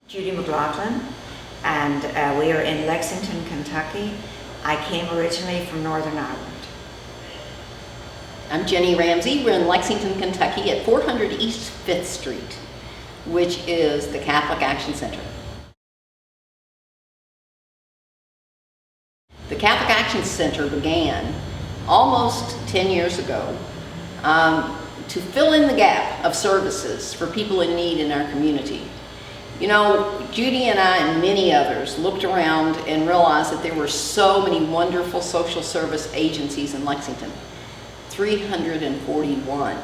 Judy McLaughlin, and we are in Lexington, Kentucky. I came originally from Northern Ireland. I'm Ginny Ramsey. We're in Lexington, Kentucky at 400 East 5th Street, which is the Catholic Action Center. The Catholic Action Center began almost 10 years ago to fill in the gap of services for people in need in our community. You know, Judy and I and many others looked around and realized that there were so many wonderful social service agencies in Lexington, 341.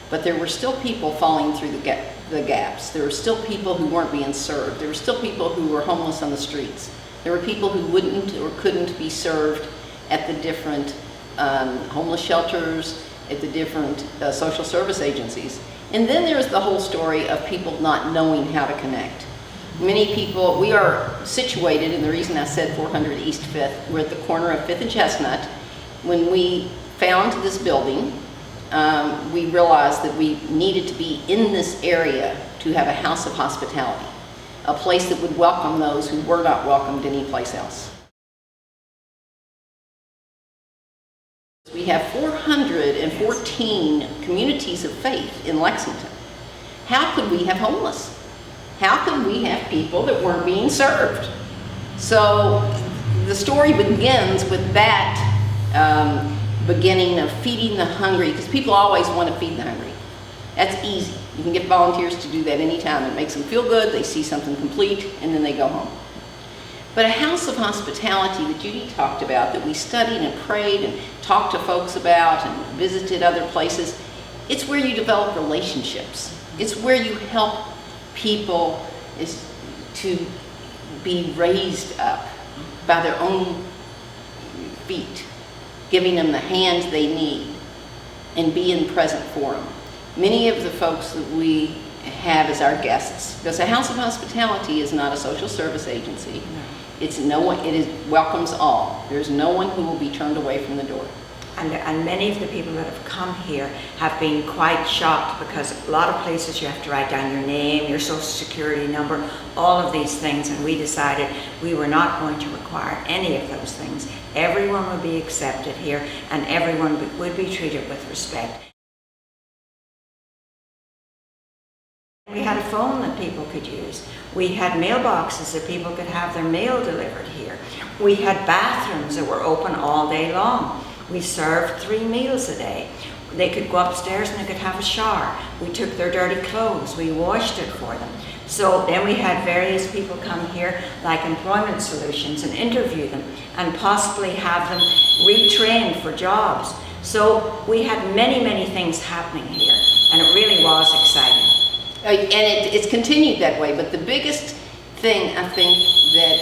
But there were still people falling through the gaps. There were still people who weren't being served. There were still people who were homeless on the streets. There were people who wouldn't or couldn't be served at the different homeless shelters, at the different social service agencies. And then there's the whole story of people not knowing how to connect. Many people, we are situated, and the reason I said 400 East 5th, we're at the corner of 5th and Chestnut. When we found this building, we realized that we needed to be in this area to have a house of hospitality, a place that would welcome those who were not welcomed anyplace else. We have 414 communities of faith in Lexington. How could we have homeless? How could we have people that weren't being served? So the story begins with that beginning of feeding the hungry, because people always want to feed the hungry. That's easy. You can get volunteers to do that anytime. It makes them feel good, they see something complete, and then they go home. But a house of hospitality that Judy talked about, that we studied and prayed and talked to folks about and visited other places, it's where you develop relationships. It's where you help people to be raised up by their own feet, giving them the hand they need and being present for them. Many of the folks that we have as our guests, because a house of hospitality is not a social service agency. No. It's no one, welcomes all. There's no one who will be turned away from the door. And many of the people that have come here have been quite shocked, because a lot of places you have to write down your name, your social security number, all of these things, and we decided we were not going to require any of those things. Everyone would be accepted here, and everyone would be treated with respect. We had a phone that people could use. We had mailboxes that people could have their mail delivered here. We had bathrooms that were open all day long. We served 3 meals a day. They could go upstairs and they could have a shower. We took their dirty clothes, we washed it for them. So then we had various people come here, like Employment Solutions, and interview them and possibly have them retrained for jobs. So we had many, many things happening here, and it really was exciting. And it's continued that way, but the biggest thing I think that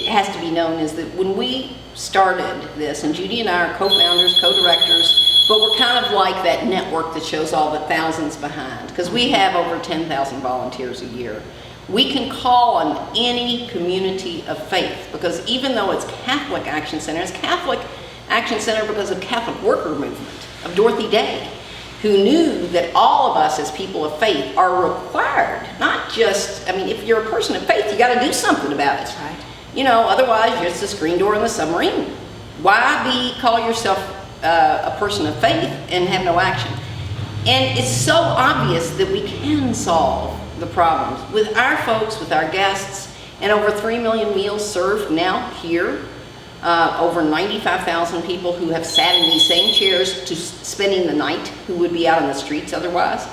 has to be known is that when we started this, and Judy and I are co-founders, co-directors, but we're kind of like that network that shows all the thousands behind, because we have over 10,000 volunteers a year. We can call on any community of faith, because even though it's Catholic Action Center, it's Catholic Action Center because of Catholic worker movement, of Dorothy Day, who knew that all of us as people of faith are required, not just, I mean, if you're a person of faith, you got to do something about it. Right. You know, otherwise you're just a screen door in the submarine. Why call yourself a person of faith and have no action? And it's so obvious that we can solve the problems with our folks, with our guests, and over 3 million meals served now here. Over 95,000 people who have sat in these same chairs to spending the night, who would be out on the streets otherwise,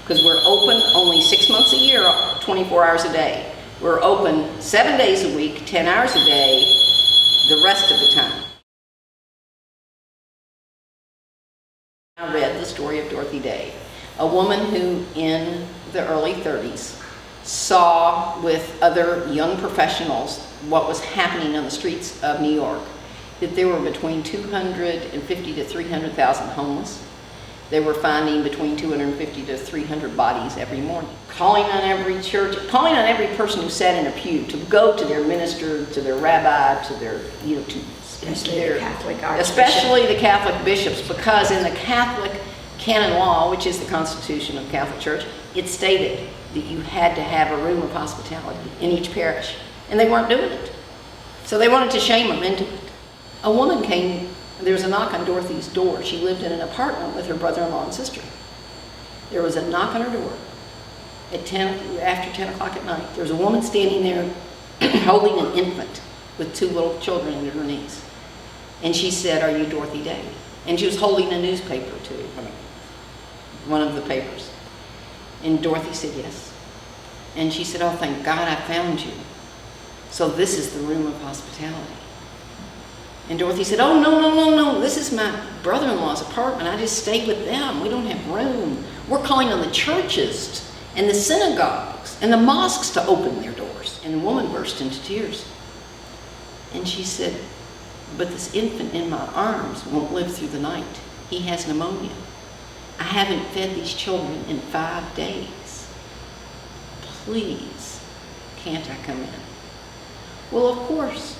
because we're open only 6 months a year, 24 hours a day. We're open 7 days a week, 10 hours a day, the rest of the time. I read the story of Dorothy Day, a woman who in the early 30s saw with other young professionals what was happening on the streets of New York, that there were between 250 to 300,000 homeless. They were finding between 250 to 300 bodies every morning. Calling on every church, calling on every person who sat in a pew to go to their minister, to their rabbi, to their, you know, especially the Catholic archbishop. Especially the Catholic bishops, because in the Catholic canon law, which is the Constitution of the Catholic Church, it stated that you had to have a room of hospitality in each parish, and they weren't doing it. So they wanted to shame them into it. A woman came, there was a knock on Dorothy's door. She lived in an apartment with her brother-in-law and sister. There was a knock on her door at after 10 o'clock at night. There was a woman standing there holding an infant with two little children in her knees. And she said, "Are you Dorothy Day?" And she was holding a newspaper too, one of the papers. And Dorothy said, "Yes." And she said, "Oh, thank God I found you. So this is the room of hospitality." And Dorothy said, "Oh, no. This is my brother-in-law's apartment. I just stayed with them. We don't have room. We're calling on the churches and the synagogues and the mosques to open their doors." And the woman burst into tears. And she said, "But this infant in my arms won't live through the night. He has pneumonia. I haven't fed these children in 5 days. Please, can't I come in?" Well, of course,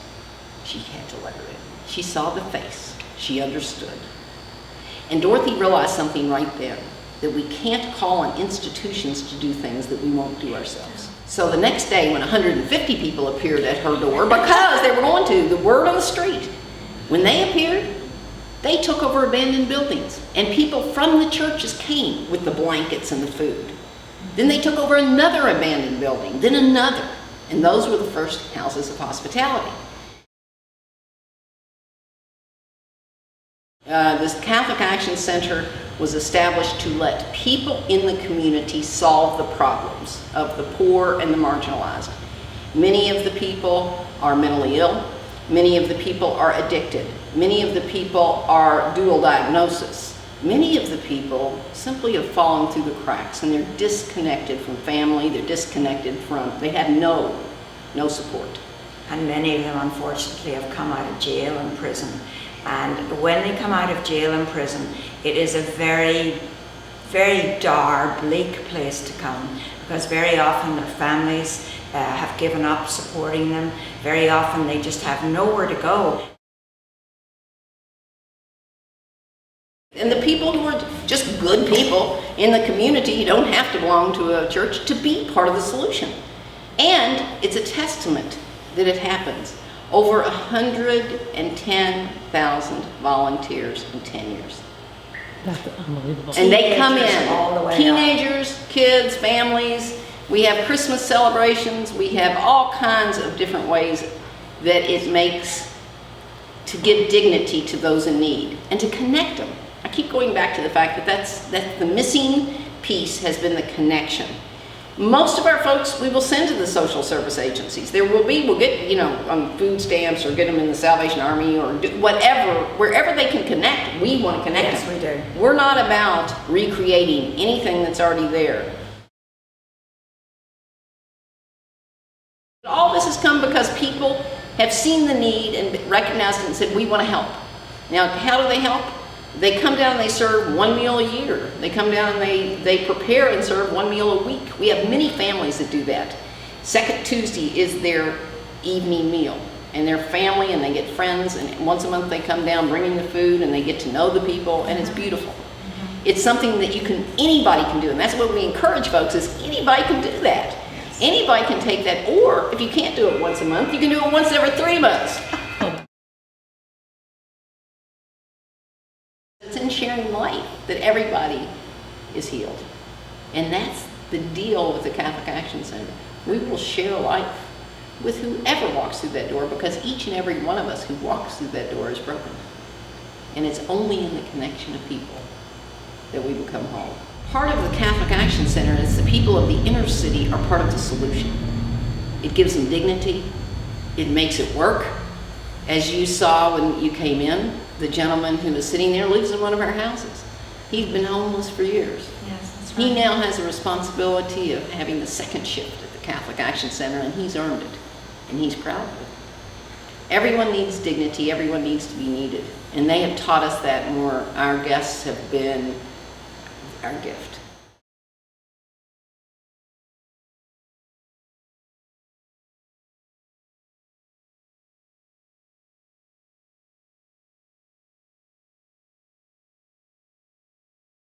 she had to let her in. She saw the face. She understood. And Dorothy realized something right then, that we can't call on institutions to do things that we won't do ourselves. So the next day, when 150 people appeared at her door, because they were going to, the word on the street, when they appeared, they took over abandoned buildings, and people from the churches came with the blankets and the food. Then they took over another abandoned building, then another, and those were the first houses of hospitality. This Catholic Action Center was established to let people in the community solve the problems of the poor and the marginalized. Many of the people are mentally ill. Many of the people are addicted. Many of the people are dual diagnosis. Many of the people simply have fallen through the cracks, and they're disconnected from family. They're disconnected from, they have no support. And many of them, unfortunately, have come out of jail and prison. And when they come out of jail and prison, it is a very, very dark, bleak place to come, because very often their families have given up supporting them. Very often they just have nowhere to go. And the people who are just good people in the community, you don't have to belong to a church to be part of the solution. And it's a testament that it happens. Over 110,000 volunteers in 10 years. That's unbelievable. And they come in, all the way teenagers, kids, families. We have Christmas celebrations. We have all kinds of different ways that it makes to give dignity to those in need and to connect them. I keep going back to the fact that that's the missing piece has been the connection. Most of our folks we will send to the social service agencies. We'll get, on food stamps or get them in the Salvation Army or do whatever, wherever they can connect, we want to connect them. Yes, we do. We're not about recreating anything that's already there. All this has come because people have seen the need and recognized it and said, we want to help. Now, how do they help? They come down and they serve one meal a year. They come down and they prepare and serve one meal a week. We have many families that do that. Second Tuesday is their evening meal. And their family, and they get friends, and once a month they come down bringing the food, and they get to know the people, and it's beautiful. It's something that anybody can do, and that's what we encourage folks, is anybody can do that. Anybody can take that, or if you can't do it once a month, you can do it once every 3 months. It's in sharing life that everybody is healed. And that's the deal with the Catholic Action Center. We will share life with whoever walks through that door, because each and every one of us who walks through that door is broken. And it's only in the connection of people that we become whole. Part of the Catholic Action Center is the people of the inner city are part of the solution. It gives them dignity. It makes it work. As you saw when you came in, the gentleman who was sitting there lives in one of our houses. He's been homeless for years. Yes, that's right. He now has a responsibility of having the second shift at the Catholic Action Center, and he's earned it, and he's proud of it. Everyone needs dignity. Everyone needs to be needed, and they have taught us that more. Our guests have been our gift.